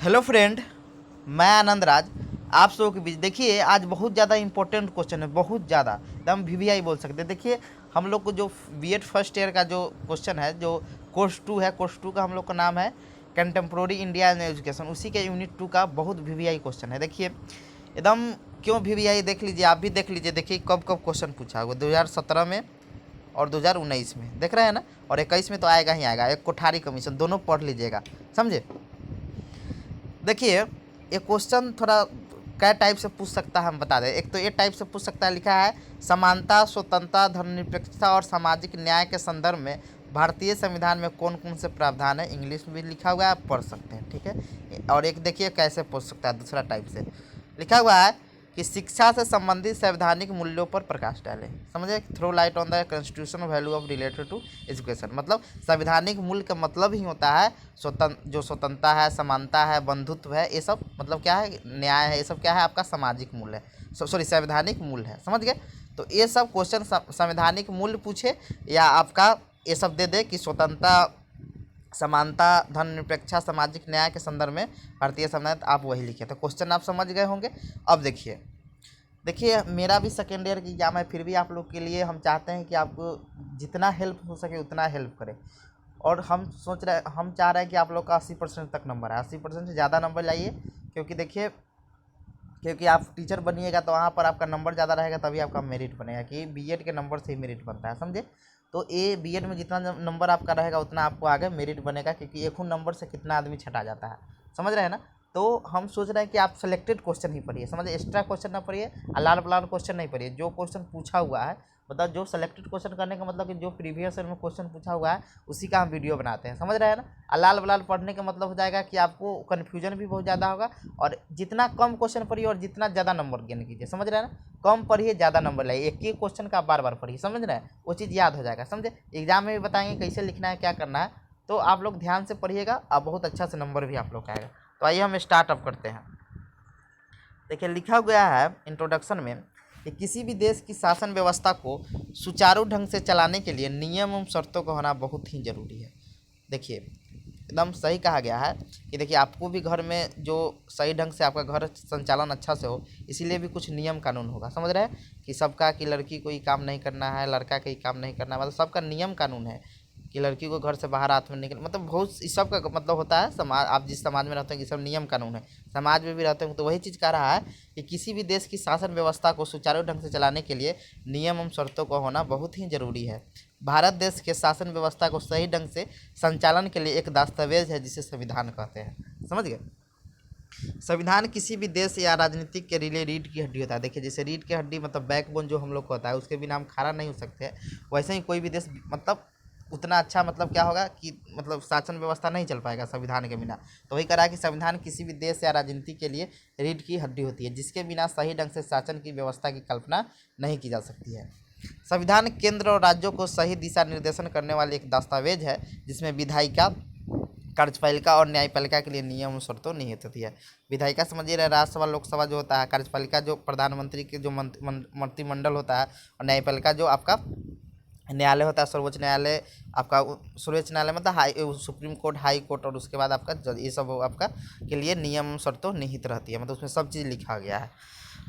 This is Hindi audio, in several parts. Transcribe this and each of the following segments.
हेलो फ्रेंड, मैं आनंद राज। आप सबों के बीच देखिए आज बहुत ज़्यादा इंपॉर्टेंट क्वेश्चन है, बहुत ज़्यादा एकदम वीवीआई बोल सकते हैं। देखिए हम लोग को जो बीएड फर्स्ट ईयर का जो क्वेश्चन है, जो कोर्स टू है, कोर्स टू का हम लोग का नाम है कंटेम्प्रोरी इंडिया एंड एजुकेशन, उसी के यूनिट टू का बहुत वीवीआई क्वेश्चन है। देखिए एकदम क्यों वीवीआई, देख लीजिए, आप भी देख लीजिए। देखिए कब कब क्वेश्चन पूछा हुआ, 2017 में और 2019 में, देख रहे हैं ना, और 21 में तो आएगा ही आएगा। एक कोठारी कमीशन, दोनों पढ़ लीजिएगा, समझे। देखिए ये क्वेश्चन थोड़ा क्या टाइप से पूछ सकता है हम बता दें। एक तो ये टाइप से पूछ सकता है, लिखा है समानता, स्वतंत्रता, धर्मनिरपेक्षता और सामाजिक न्याय के संदर्भ में भारतीय संविधान में कौन कौन से प्रावधान है। इंग्लिश में भी लिखा हुआ है, आप पढ़ सकते हैं, ठीक है। और एक देखिए कैसे पूछ सकता है, दूसरा टाइप से लिखा हुआ है कि शिक्षा से संबंधित संवैधानिक मूल्यों पर प्रकाश डालें। समझे, throw light on the constitutional value of related to education. मतलब संवैधानिक मूल्य का मतलब ही होता है जो स्वतंत्रता है, समानता है, बंधुत्व है, ये सब मतलब क्या है, न्याय है, ये सब क्या है आपका सामाजिक मूल्य है, सॉरी संवैधानिक मूल्य है, समझ गए। तो ये सब क्वेश्चन संवैधानिक मूल्य पूछे या आपका ये सब दे दे कि स्वतंत्रता, समानता, धर्मनिरपेक्षता, सामाजिक न्याय के संदर्भ में भारतीय संविधान, आप वही लिखे। तो क्वेश्चन आप समझ गए होंगे। अब देखिए देखिए मेरा भी सेकेंड ईयर की एग्जाम है, फिर भी आप लोग के लिए हम चाहते हैं कि आपको जितना हेल्प हो सके उतना हेल्प करें। और हम चाह रहे हैं कि आप लोग का 80% तक नंबर है, 80% से ज़्यादा नंबर लाइए। क्योंकि देखिए, क्योंकि आप टीचर बनिएगा तो वहाँ पर आपका नंबर ज़्यादा रहेगा, तभी आपका मेरिट बनेगा, कि बीएड के नंबर से ही मेरिट बनता है, समझे। तो ये बीएड में जितना नंबर आपका रहेगा उतना आपको आगे मेरिट बनेगा, क्योंकि एक नंबर से कितना आदमी छटा जाता है, समझ रहे हैं ना। तो हम सोच रहे हैं कि आप सेलेक्टेड क्वेश्चन ही पढ़िए, समझिए, एक्स्ट्रा क्वेश्चन ना पढ़िए, लाल बलाल क्वेश्चन नहीं पढ़िए। जो क्वेश्चन पूछा हुआ है, मतलब जो सेलेक्टेड क्वेश्चन करने का मतलब कि जो प्रीवियस ईयर में क्वेश्चन पूछा हुआ है उसी का हम वीडियो बनाते हैं, समझ रहे हैं ना। लाल बलाल पढ़ने का मतलब हो जाएगा कि आपको कन्फ्यूजन भी बहुत ज़्यादा होगा। और जितना कम क्वेश्चन पढ़िए और जितना ज़्यादा नंबर गेन कीजिए, समझ रहे हैं ना। कम पढ़िए, ज़्यादा नंबर लाइए, एक ही क्वेश्चन का बार बार पढ़िए, समझ रहे हैं, वो चीज़ याद हो जाएगा, समझे। एग्जाम में भी बताएंगे कैसे लिखना है, क्या करना है। तो आप लोग ध्यान से पढ़िएगा और बहुत अच्छा से नंबर भी आप लोग का आएगा। तो आइए हम स्टार्टअप करते हैं। देखिए लिखा गया है इंट्रोडक्शन में कि किसी भी देश की शासन व्यवस्था को सुचारू ढंग से चलाने के लिए नियम एवं शर्तों का होना बहुत ही जरूरी है। देखिए एकदम सही कहा गया है कि देखिए आपको भी घर में जो सही ढंग से आपका घर संचालन अच्छा से हो, इसीलिए भी कुछ नियम कानून होगा, समझ रहे हैं। कि सबका, कि लड़की को ही काम नहीं करना है, लड़का का ही काम नहीं करना है, मतलब सबका नियम कानून है। कि लड़की को घर से बाहर हाथ में निकल, मतलब बहुत इस सब का मतलब होता है समाज। आप जिस समाज में रहते हैं, कि सब नियम कानून है, समाज में भी रहते हैं। तो वही चीज़ कह रहा है कि किसी भी देश की शासन व्यवस्था को सुचारू ढंग से चलाने के लिए नियम एवं शर्तों का होना बहुत ही जरूरी है। भारत देश के शासन व्यवस्था को सही ढंग से संचालन के लिए एक दस्तावेज है जिसे संविधान कहते हैं, समझ गए। संविधान किसी भी देश या राजनीतिक के लिए रीढ़ की हड्डी होता है। देखिए जैसे रीढ़ की हड्डी मतलब बैकबोन जो हम लोग को होता है, उसके बिना हम खड़ा नहीं हो सकते हैं, वैसे ही कोई भी देश मतलब उतना अच्छा मतलब क्या होगा कि मतलब शासन व्यवस्था नहीं चल पाएगा संविधान के बिना। तो वही करा कि संविधान किसी भी देश या राजनीति के लिए रीढ़ की हड्डी होती है, जिसके बिना सही ढंग से शासन की व्यवस्था की कल्पना नहीं की जा सकती है। संविधान केंद्र और राज्यों को सही दिशा निर्देशन करने वाली एक दस्तावेज है, जिसमें विधायिका, कार्यपालिका और न्यायपालिका के लिए नियम और शर्तों निहित होती है। विधायिका समझिए रहे, राज्यसभा लोकसभा जो होता है, कार्यपालिका जो प्रधानमंत्री के जो मंत्रिमंडल होता है, और न्यायपालिका जो आपका न्यायालय होता है, सर्वोच्च न्यायालय आपका, सर्वोच्च न्यायालय मतलब high supreme court, high court, और उसके बाद आपका जज, ये सब आपका के लिए नियम शर्तों निहित रहती है, मतलब उसमें सब चीज़ लिखा गया है।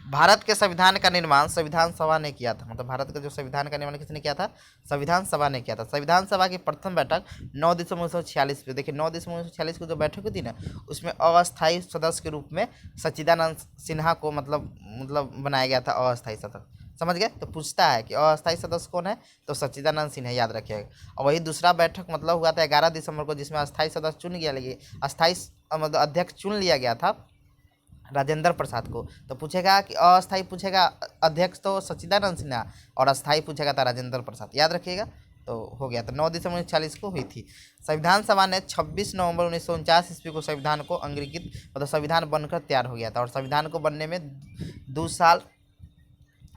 भारत के संविधान का निर्माण संविधान सभा ने किया था, मतलब भारत का जो संविधान का निर्माण किसने किया था, संविधान सभा ने किया था। संविधान सभा की प्रथम बैठक 9 दिसंबर 1946 पे, देखिए 9 दिसंबर 1946 को जो बैठक हुई थी ना, उसमें अस्थायी सदस्य के रूप में सच्चिदानंद सिन्हा को मतलब बनाया गया था अस्थायी सदस्य, समझ गए। तो पूछता है कि अस्थायी सदस्य कौन है, तो सच्चिदानंद सिन्हा, याद रखिएगा। और वही दूसरा बैठक मतलब हुआ था 11 दिसंबर को, जिसमें अस्थायी सदस्य चुन गया, लगे अस्थायी मतलब अध्यक्ष चुन लिया गया था राजेंद्र प्रसाद को। तो पूछेगा कि अस्थाई पूछेगा अध्यक्ष तो सच्चिदानंद सिन्हा, और अस्थाई पूछेगा था राजेंद्र प्रसाद, याद रखिएगा। तो हो गया। तो 9 दिसंबर 1946 को हुई थी। संविधान सभा ने 26 नवंबर 1949 ईस्वी को संविधान को अंगीकृत, मतलब संविधान बनकर तैयार हो गया था। और संविधान को बनने में 2 साल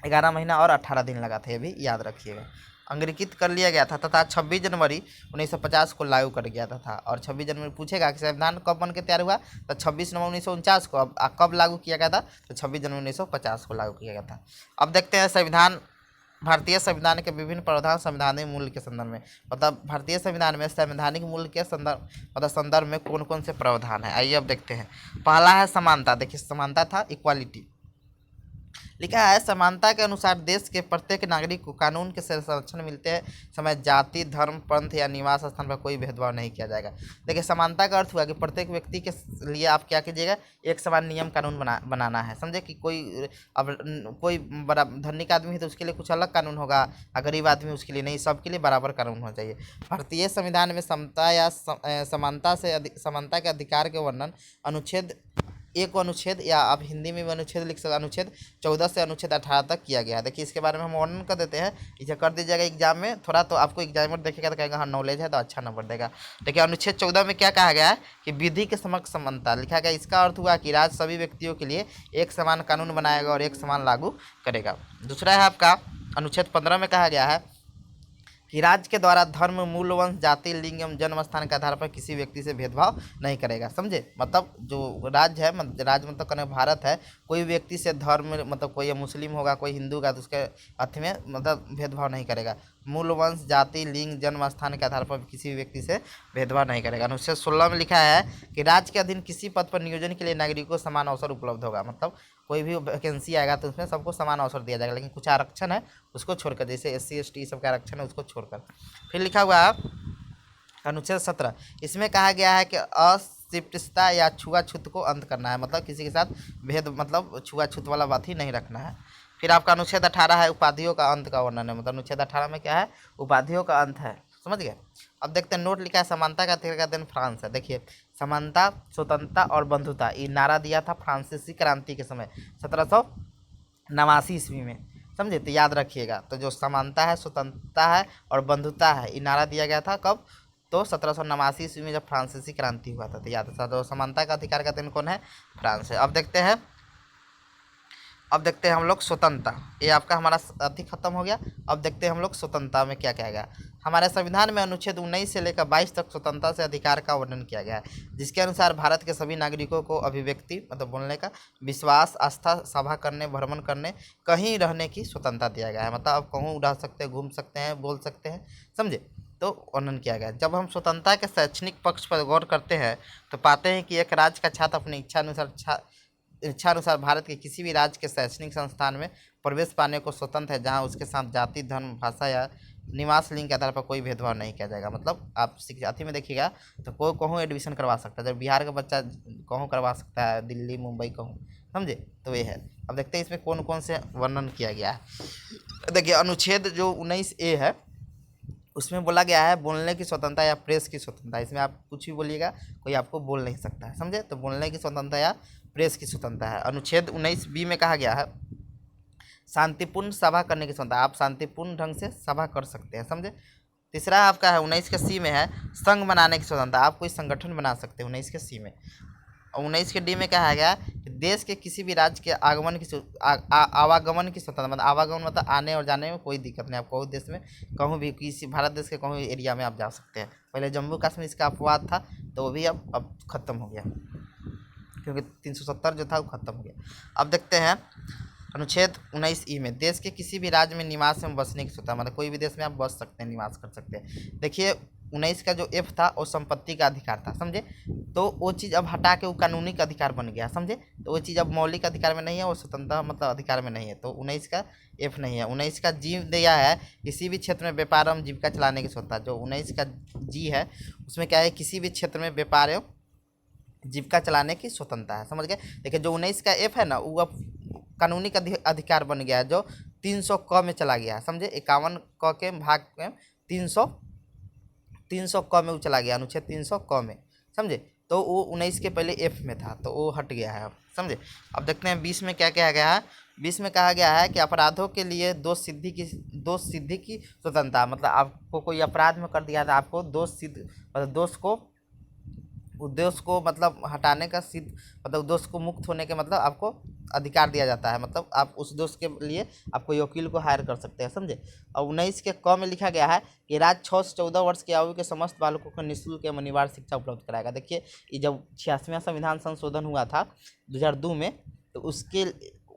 11 महीना और 18 दिन लगा था, ये भी याद रखिएगा। अंगीकृत कर लिया गया था तथा 26 जनवरी 1950 को लागू कर गया था। और 26 जनवरी पूछेगा कि संविधान कब बन के तैयार हुआ, तो 26 नवंबर 1949 को। अब कब लागू किया गया था, तो 26 जनवरी 1950 को लागू किया गया था। अब देखते हैं संविधान भारतीय संविधान के विभिन्न प्रावधान संवैधानिक मूल्य के संदर्भ में, मतलब भारतीय संविधान में संवैधानिक मूल्य के संदर्भ मतलब संदर्भ में कौन कौन से प्रावधान है, आइए अब देखते हैं। पहला है समानता। देखिए समानता था इक्वालिटी, लिखा है समानता के अनुसार देश के प्रत्येक नागरिक को कानून के संरक्षण मिलते समय जाति, धर्म, पंथ या निवास स्थान पर कोई भेदभाव नहीं किया जाएगा। देखिए समानता का अर्थ हुआ कि प्रत्येक व्यक्ति के लिए आप क्या कीजिएगा, एक समान नियम कानून बनाना है। समझे कि कोई अब कोई बड़ा धनिक आदमी है तो उसके लिए कुछ अलग कानून होगा, गरीब आदमी उसके लिए नहीं, सबके लिए बराबर कानून होना चाहिए। भारतीय संविधान में समता या समानता के अधिकार के वर्णन अनुच्छेद 1 अनुच्छेद, या आप हिंदी में भी अनुच्छेद लिख सकते, अनुच्छेद 14 से अनुच्छेद 18 तक किया गया है। देखिए इसके बारे में हम वर्णन कर देते हैं, इसे कर दीजिएगा एग्जाम में थोड़ा, तो आपको एग्जामिनर देखेगा तो कहेगा हाँ नॉलेज है, तो अच्छा नंबर देगा। देखिए अनुच्छेद 14 में क्या कहा गया है कि विधि के समक्ष समानता लिखा गया। इसका अर्थ हुआ कि राज्य सभी व्यक्तियों के लिए एक समान कानून बनाएगा और एक समान लागू करेगा। दूसरा है आपका अनुच्छेद 15 में कहा गया है कि राज्य के द्वारा धर्म, मूल, वंश, जाति, लिंग एवं जन्म स्थान के आधार पर किसी व्यक्ति से भेदभाव नहीं करेगा। समझे, मतलब जो राज्य है, राज्य मतलब कहने भारत है, कोई व्यक्ति से धर्म मतलब कोई मुस्लिम होगा, कोई हिंदू का, तो उसके अर्थ में मतलब भेदभाव नहीं करेगा। मूल, वंश, जाति, लिंग, जन्म स्थान के आधार पर किसी भी व्यक्ति से भेदभाव नहीं करेगा। अनुच्छेद 16 में लिखा है कि राज्य के अधीन किसी पद पर नियोजन के लिए नागरिकों को समान अवसर उपलब्ध होगा। मतलब कोई भी वैकेंसी आएगा तो उसमें सबको समान अवसर दिया जाएगा, लेकिन कुछ आरक्षण है उसको छोड़कर, जैसे SC ST सब का आरक्षण है उसको छोड़कर। फिर लिखा हुआ है अनुच्छेद 17, इसमें कहा गया है कि अस्पृश्यता या छुआछूत को अंत करना है, मतलब किसी के साथ भेद मतलब छुआछूत वाला बात ही नहीं रखना है। फिर आपका अनुच्छेद 18 है उपाधियों का अंत का वर्णन है, मतलब अनुच्छेद 18 में क्या है, उपाधियों का अंत है। समझ गए। अब देखते हैं, नोट लिखा है समानता का अधिकार का दिन फ्रांस है। देखिए समानता, स्वतंत्रता और बंधुता, ये नारा दिया था फ्रांसीसी क्रांति के समय 1789 ईस्वी में। समझे, तो याद रखिएगा। तो जो समानता है, स्वतंत्रता है और बंधुता है, ये नारा दिया गया था कब, तो 1789 ईस्वी में जब फ्रांसीसी क्रांति हुआ था। तो याद था, तो समानता का अधिकार का दिन कौन है, फ्रांस है। अब देखते हैं हम लोग स्वतंत्रता, ये आपका हमारा अति खत्म हो गया। अब देखते हैं हम लोग स्वतंत्रता में क्या कहेगा। हमारे संविधान में अनुच्छेद 19 से लेकर 22 तक स्वतंत्रता से अधिकार का वर्णन किया गया है, जिसके अनुसार भारत के सभी नागरिकों को अभिव्यक्ति मतलब बोलने का, विश्वास, आस्था, सभा करने, भ्रमण करने, कहीं रहने की स्वतंत्रता दिया गया है। मतलब आप कहूँ उड़ा सकते हैं, घूम सकते हैं, बोल सकते हैं। समझे, तो वर्णन किया गया है। जब हम स्वतंत्रता के शैक्षणिक पक्ष पर गौर करते हैं तो पाते हैं कि एक राज्य का छात्र अपनी इच्छानुसार भारत के किसी भी राज्य के शैक्षणिक संस्थान में प्रवेश पाने को स्वतंत्र है, जहां उसके साथ जाति, धर्म, भाषा या निवास, लिंग के आधार पर कोई भेदभाव नहीं किया जाएगा। मतलब आप शिक्षार्थी में देखिएगा तो कोई कहूँ एडमिशन करवा सकता है, जब बिहार का बच्चा कहूँ करवा सकता है, दिल्ली, मुंबई कहूँ। समझे, तो ये है। अब देखते हैं इसमें कौन कौन से वर्णन किया गया है। देखिए अनुच्छेद जो 19A है उसमें बोला गया है बोलने की स्वतंत्रता या प्रेस की स्वतंत्रता। इसमें आप कुछ भी बोलिएगा, कोई आपको बोल नहीं सकता है। समझे, तो बोलने की स्वतंत्रता या प्रेस की स्वतंत्रता है। अनुच्छेद 19B में कहा गया है शांतिपूर्ण सभा करने की स्वतंत्रता, आप शांतिपूर्ण ढंग से सभा कर सकते हैं। समझे। तीसरा आपका है 19 में है संघ बनाने की स्वतंत्रता, आप कोई संगठन बना सकते हैं 19 में। और 19 में कहा गया कि देश के किसी भी राज्य के आवागमन की स्वतंत्रता, मतलब आवागमन मतलब आने और जाने में कोई दिक्कत नहीं, आप कहूँ देश में कहूँ भी किसी भारत देश के कहूँ एरिया में आप जा सकते हैं। पहले जम्मू कश्मीर इसका अपवाद था, तो वो भी अब खत्म हो गया, क्योंकि 370 जो था वो खत्म हो गया। अब देखते हैं अनुच्छेद 19E में देश के किसी भी राज्य में निवास में बसने की स्वतंत्रता, मतलब कोई भी देश में आप बस सकते हैं, निवास कर सकते हैं। देखिए 19 का जो F था वो संपत्ति का अधिकार था। समझे, तो वो चीज़ अब हटा के वो कानूनी का अधिकार बन गया। समझे, तो वो चीज़ अब मौलिक अधिकार में नहीं है, वो स्वतंत्रता मतलब अधिकार में नहीं है, तो 19 का F नहीं है। 19 का G दिया है किसी भी क्षेत्र में व्यापार एवं जीविका चलाने की स्वतंत्रता। जो 19 का G है उसमें क्या है, किसी भी क्षेत्र में व्यापार एवं जीविका चलाने की स्वतंत्रता है। समझ गए। देखिए जो 19 का F है ना, वो अब कानूनी का अधिकार बन गया है, जो 300 क में चला गया है। समझे, 51 क के भाग में 300 क में वो चला गया, अनुच्छेद 300 क में। समझे, तो वो 19 के पहले F में था, तो वो हट गया है अब। समझे। अब देखते हैं 20 में क्या कहा गया है। 20 में कहा गया है कि अपराधों के लिए दोष सिद्धि की स्वतंत्रता, मतलब आपको कोई अपराध में कर दिया था, आपको दोष को मतलब हटाने का सिद्ध मतलब दोष को मुक्त होने के मतलब आपको अधिकार दिया जाता है, मतलब आप उस दोष के लिए आप कोई वकील को हायर कर सकते हैं। समझे। और 19 के क में लिखा गया है कि राज्य 6 से 14 वर्ष की आयु के समस्त बालकों को निःशुल्क एवं अनिवार्य शिक्षा उपलब्ध कराएगा। देखिए ये जब 86वां संविधान संशोधन हुआ था 2002 में, तो उसके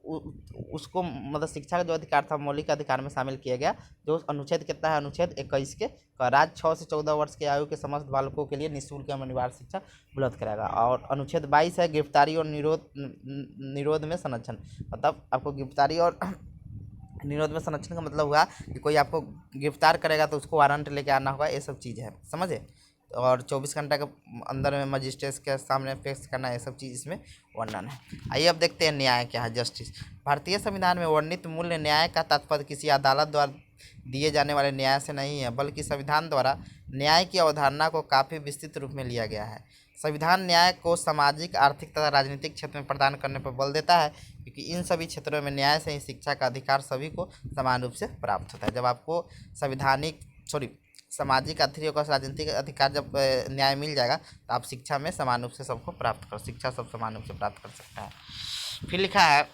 उसको मतलब शिक्षा का जो अधिकार था मौलिक अधिकार में शामिल किया गया, जो अनुच्छेद कितना है, अनुच्छेद 21 के राज्य 6 से 14 वर्ष की आयु के समस्त बालकों के लिए निःशुल्क एवं अनिवार्य शिक्षा उपलब्ध कराएगा। और अनुच्छेद 22 है गिरफ्तारी और निरोध में संरक्षण, मतलब आपको गिरफ्तारी और निरोध में संरक्षण का मतलब हुआ कि कोई आपको गिरफ्तार करेगा तो उसको वारंट लेके आना होगा, ये सब चीज़ है, समझे। और 24 घंटा के अंदर में मजिस्ट्रेट के सामने पेश करना, ये सब चीज़ इसमें वर्णन है। आइए अब देखते हैं न्याय क्या है, जस्टिस। भारतीय संविधान में वर्णित मूल्य न्याय का तात्पर्य किसी अदालत द्वारा दिए जाने वाले न्याय से नहीं है, बल्कि संविधान द्वारा न्याय की अवधारणा को काफ़ी विस्तृत रूप में लिया गया है। संविधान न्याय को सामाजिक, आर्थिक तथा राजनीतिक क्षेत्र में प्रदान करने पर बल देता है, क्योंकि इन सभी क्षेत्रों में न्याय से ही शिक्षा का अधिकार सभी को समान रूप से प्राप्त होता है। जब आपको सामाजिक, आर्थिक और राजनीतिक अधिकार जब न्याय मिल जाएगा तो आप शिक्षा में समान रूप से सबको प्राप्त कर, शिक्षा सब समान रूप से प्राप्त कर सकता है। फिर लिखा है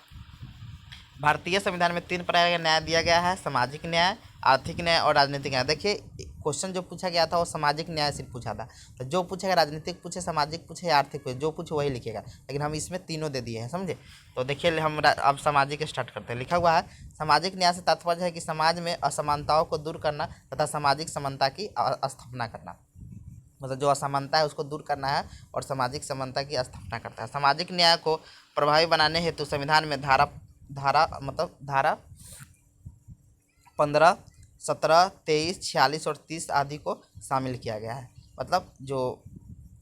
भारतीय संविधान में 3 प्रकार का न्याय दिया गया है, सामाजिक न्याय, आर्थिक न्याय और राजनीतिक न्याय। देखिए क्वेश्चन जो पूछा गया था वो सामाजिक न्याय सिर्फ पूछा था, तो जो पूछेगा राजनीतिक पूछे, सामाजिक पूछे या आर्थिक पूछे, जो पूछे वही लिखेगा, लेकिन हम इसमें तीनों दे दिए हैं, समझे। तो देखिए हम अब सामाजिक स्टार्ट करते हैं। लिखा हुआ है सामाजिक न्याय से तात्पर्य है कि समाज में असमानताओं को दूर करना तथा सामाजिक समानता की स्थापना करना, मतलब जो असमानता है उसको दूर करना है और सामाजिक समानता की स्थापना करता है। सामाजिक न्याय को प्रभावी बनाने हेतु संविधान में धारा 15, 17, 23, 46 और 30 आदि को शामिल किया गया है। मतलब जो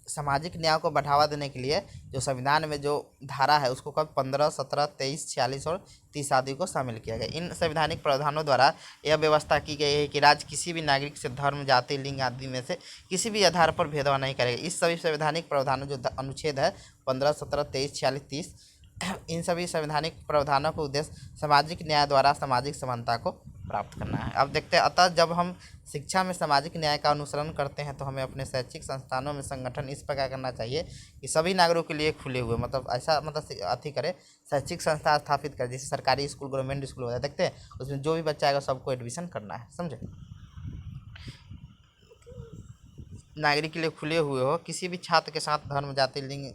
सामाजिक न्याय को बढ़ावा देने के लिए जो संविधान में जो धारा है उसको कब 15, 17, 23, 46 और 30 आदि को शामिल किया गया। इन संवैधानिक प्रावधानों द्वारा यह व्यवस्था की गई है कि राज्य किसी भी नागरिक से धर्म, जाति, लिंग आदि में से किसी भी आधार पर भेदभाव नहीं करेगा। इस सभी संवैधानिक प्रावधानों जो अनुच्छेद है 15, 17, 23, 46, 30, इन सभी संवैधानिक प्रावधानों का उद्देश्य सामाजिक न्याय द्वारा सामाजिक समानता को प्राप्त करना है। अब देखते हैं, अतः जब हम शिक्षा में सामाजिक न्याय का अनुसरण करते हैं तो हमें अपने शैक्षिक संस्थानों में संगठन इस प्रकार करना चाहिए कि सभी नागरिकों के लिए खुले हुए, मतलब ऐसा मतलब अति करे, शैक्षिक संस्था स्थापित करे, जैसे सरकारी स्कूल, गवर्नमेंट स्कूल होता है, देखते हैं उसमें जो भी बच्चा आएगा सबको एडमिशन करना है, समझे। नागरिक के लिए खुले हुए हो, किसी भी छात्र के साथ धर्म, जाति, लिंग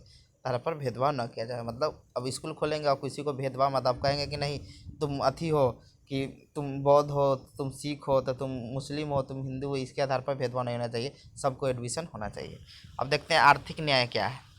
आधार पर भेदभाव न किया जाए। मतलब अब स्कूल खोलेंगे और किसी को भेदभाव मतलब कहेंगे कि नहीं तुम अथी हो, कि तुम बौद्ध हो, तुम सिख हो, तो तुम मुस्लिम हो, तुम हिंदू हो, इसके आधार पर भेदभाव नहीं होना चाहिए, सबको एडमिशन होना चाहिए। अब देखते हैं आर्थिक न्याय क्या है।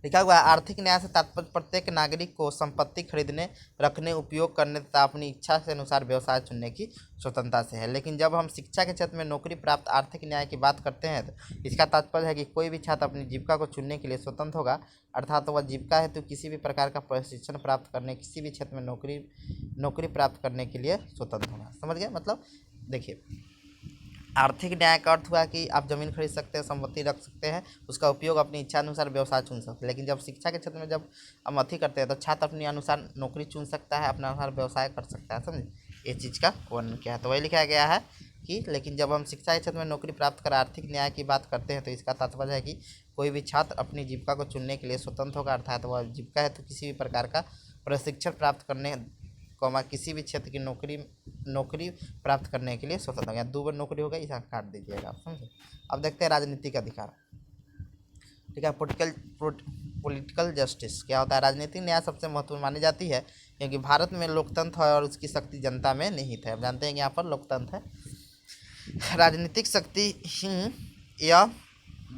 लिखा हुआ है आर्थिक न्याय से तात्पर्य प्रत्येक नागरिक को संपत्ति खरीदने, रखने, उपयोग करने तथा अपनी इच्छा के अनुसार व्यवसाय चुनने की स्वतंत्रता से है। लेकिन जब हम शिक्षा के क्षेत्र में नौकरी प्राप्त आर्थिक न्याय की बात करते हैं तो इसका तात्पर्य है कि कोई भी छात्र अपनी जीविका को चुनने के लिए स्वतंत्र होगा, अर्थात वह जीविका हेतु किसी भी प्रकार का प्रशिक्षण प्राप्त करने, किसी भी क्षेत्र में नौकरी प्राप्त करने के लिए स्वतंत्र होगा। समझ गए। मतलब देखिए आर्थिक न्याय का अर्थ हुआ कि आप ज़मीन खरीद सकते हैं, संपत्ति रख सकते हैं, उसका उपयोग अपनी इच्छा अनुसार व्यवसाय चुन सकते हैं। लेकिन जब शिक्षा के क्षेत्र में जब हम अथी करते हैं तो छात्र अपने अनुसार नौकरी चुन सकता है, अपने अनुसार व्यवसाय कर सकता है, समझे। ये चीज़ का वर्णन किया है, तो वही लिखा गया है कि लेकिन जब हम शिक्षा के क्षेत्र में नौकरी प्राप्त कर आर्थिक न्याय की बात करते हैं तो इसका तात्पर्य है कि कोई भी छात्र अपनी जीविका को चुनने के लिए स्वतंत्र होगा, अर्थात वह जीविका हेतु किसी भी प्रकार का प्रशिक्षण प्राप्त करने, किसी भी क्षेत्र की नौकरी प्राप्त करने के लिए स्वतंत्र हो गया। 2 बार नौकरी हो गई, इसे काट दीजिएगा आप, समझे। अब देखते हैं राजनीतिक अधिकार। ठीक है, पॉलिटिकल जस्टिस क्या होता है। राजनीतिक न्याय सबसे महत्वपूर्ण मानी जाती है क्योंकि भारत में लोकतंत्र है और उसकी शक्ति जनता में निहित है। आप जानते हैं कि यहाँ पर लोकतंत्र है। राजनीतिक शक्ति ही यह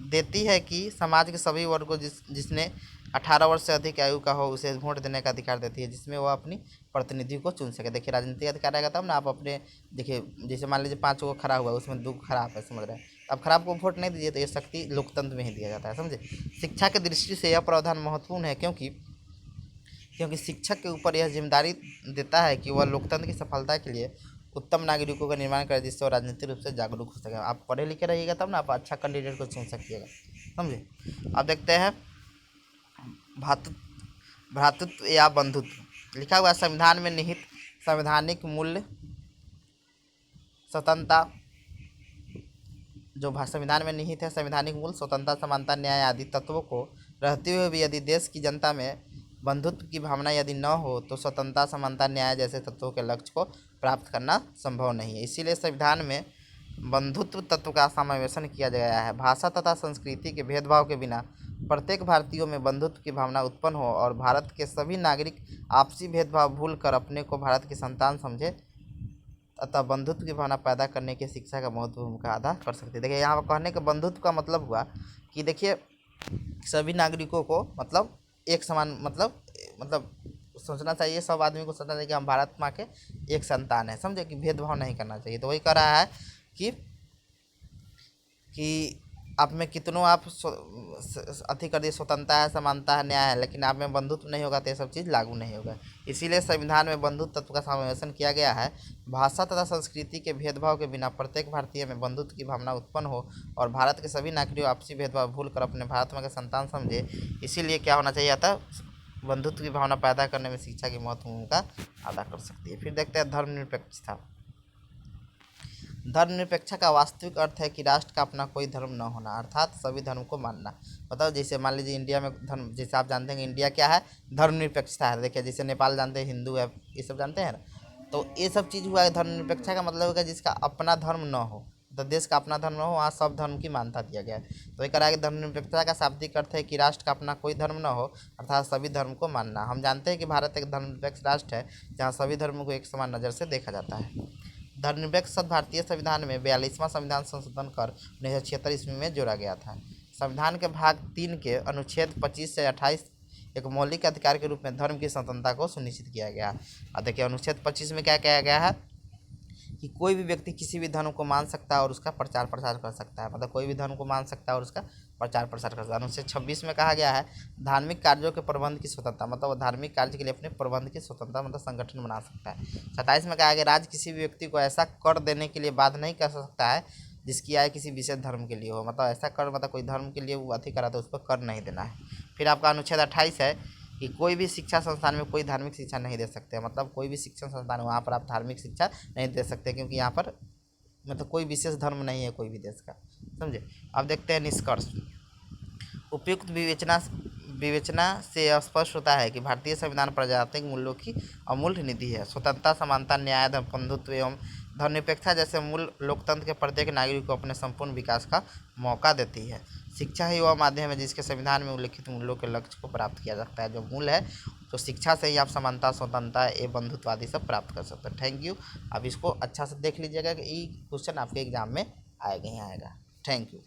देती है कि समाज के सभी वर्गों जिसने 18 वर्ष से अधिक आयु का हो उसे वोट देने का अधिकार देती है, जिसमें वह अपनी प्रतिनिधि को चुन सके। देखिए राजनीतिक अधिकार आएगा तब ना आप अपने, देखिए जैसे मान लीजिए 5 को खड़ा हुआ है, उसमें 2 खराब है, समझ रहे हैं, अब खराब को वोट नहीं दीजिए, तो ये शक्ति लोकतंत्र में ही दिया जाता है, समझे। शिक्षा की दृष्टि से यह प्रावधान महत्वपूर्ण है क्योंकि शिक्षक के ऊपर यह जिम्मेदारी देता है कि वह लोकतंत्र की सफलता के लिए उत्तम नागरिकों का निर्माण करे, जिससे वो राजनीतिक रूप से जागरूक हो सके। आप पढ़े लिखे रहिएगा तब ना आप अच्छा कैंडिडेट को चुन सकिएगा, समझे। अब देखते हैं भ्रातृत्व या बंधुत्व। लिखा हुआ संविधान में निहित संवैधानिक मूल्य, स्वतंत्रता, जो संविधान में निहित है संवैधानिक मूल्य, स्वतंत्रता, समानता, न्याय आदि तत्वों को रहते हुए भी यदि देश की जनता में बंधुत्व की भावना यदि न हो तो स्वतंत्रता, समानता, न्याय जैसे तत्वों के लक्ष्य को प्राप्त करना संभव नहीं है। इसीलिए संविधान में बंधुत्व तत्व का समावेशन किया गया है। भाषा तथा संस्कृति के भेदभाव के बिना प्रत्येक भारतीयों में बंधुत्व की भावना उत्पन्न हो और भारत के सभी नागरिक आपसी भेदभाव भूल कर अपने को भारत की संतान समझे अतः बंधुत्व की भावना पैदा करने की शिक्षा का महत्वपूर्ण भूमिका अदा कर सकती है। देखिए यहाँ पर कहने का बंधुत्व का मतलब हुआ कि देखिए सभी नागरिकों को मतलब एक समान मतलब सोचना चाहिए, सब आदमी को सोचना चाहिए कि हम भारत माँ के एक संतान है, समझे, कि भेदभाव नहीं करना चाहिए। तो वही कह रहा है कि आप में कितनों आप अति कर दिए, स्वतंत्रता है, समानता है, न्याय है, लेकिन आप में बंधुत्व नहीं होगा तो ये सब चीज़ लागू नहीं होगा। इसीलिए संविधान में बंधुत्व तत्व का समावेशन किया गया है। भाषा तथा संस्कृति के भेदभाव के बिना प्रत्येक भारतीय में बंधुत्व की भावना उत्पन्न हो और भारत के सभी नागरिकों आपसी भेदभाव भूल कर अपने भारत माँ के संतान समझे। इसीलिए क्या होना चाहिए था, बंधुत्व की भावना पैदा करने में शिक्षा की महत्वपूर्ण भूमिका अदा कर सकती है। फिर देखते हैं धर्मनिरपेक्षता। धर्मनिरपेक्षता का वास्तविक अर्थ है कि राष्ट्र का अपना कोई धर्म न होना, अर्थात सभी धर्म को मानना। बताओ, जैसे मान लीजिए इंडिया में धर्म, जैसे आप जानते हैं कि इंडिया क्या है, धर्मनिरपेक्षता है। देखिए जैसे नेपाल जानते हैं हिंदू है, ये सब जानते हैं ना। तो ये सब चीज़ हुआ है। धर्मनिरपेक्षता का मतलब होगा जिसका अपना धर्म न हो, तो देश का अपना धर्म न हो, वहाँ सब धर्म की मान्यता दिया गया है। तो ये कह रहा है कि धर्मनिरपेक्षता का शाब्दिक अर्थ है कि राष्ट्र का अपना कोई धर्म न हो, अर्थात सभी धर्म को मानना। हम जानते हैं कि भारत एक धर्मनिरपेक्ष राष्ट्र है जहाँ सभी धर्मों को एक समान नज़र से देखा जाता है। धर्मनिरपेक्ष शब्द भारतीय संविधान में 42वां संविधान संशोधन कर 1976 ईस्वी में जोड़ा गया था। संविधान के भाग 3 के अनुच्छेद 25 से 28 एक मौलिक अधिकार के रूप में धर्म की स्वतंत्रता को सुनिश्चित किया गया। अब देखिए अनुच्छेद 25 में क्या कहा गया है कि कोई भी व्यक्ति किसी भी धर्म को मान सकता है और उसका प्रचार प्रसार कर सकता है। मतलब कोई भी धर्म को मान सकता है और उसका प्रचार प्रसार कर सकता है। अनुच्छेद 26 में कहा गया है धार्मिक कार्यों के प्रबंध की स्वतंत्रता, मतलब वो धार्मिक कार्य के लिए अपने प्रबंध की स्वतंत्रता, मतलब संगठन बना सकता है। 27 में कहा गया राज्य किसी भी व्यक्ति को ऐसा कर देने के लिए बाध्य नहीं कर सकता है जिसकी आय किसी विशेष धर्म के लिए हो। मतलब ऐसा कर, मतलब कोई धर्म के लिए वो अति करा तो उस पर कर नहीं देना है। फिर आपका अनुच्छेद 28 है कि कोई भी शिक्षा संस्थान में कोई धार्मिक शिक्षा नहीं दे सकते। मतलब कोई भी शिक्षण संस्थान वहाँ पर आप धार्मिक शिक्षा नहीं दे सकते, क्योंकि यहाँ पर मतलब कोई विशेष धर्म नहीं है कोई भी देश का, समझे। अब देखते हैं निष्कर्ष। उपयुक्त विवेचना से स्पष्ट होता है कि भारतीय संविधान प्रजातांत्रिक मूल्यों की अमूल्य निधि है। स्वतंत्रता, समानता, न्याय, बंधुत्व एवं धर्मनिरपेक्षता जैसे मूल लोकतंत्र के प्रत्येक नागरिक को अपने संपूर्ण विकास का मौका देती है। शिक्षा ही वह माध्यम है जिसके संविधान में उल्लिखित मूल्यों के लक्ष्य को प्राप्त किया जाता है। जो मूल है तो शिक्षा से ही आप समानता, स्वतंत्रता एवं बंधुत्व आदि सब प्राप्त कर सकते हैं। Thank you. अब इसको अच्छा से देख लीजिएगा कि ये क्वेश्चन आपके एग्जाम में आएगा ही आएगा। Thank you.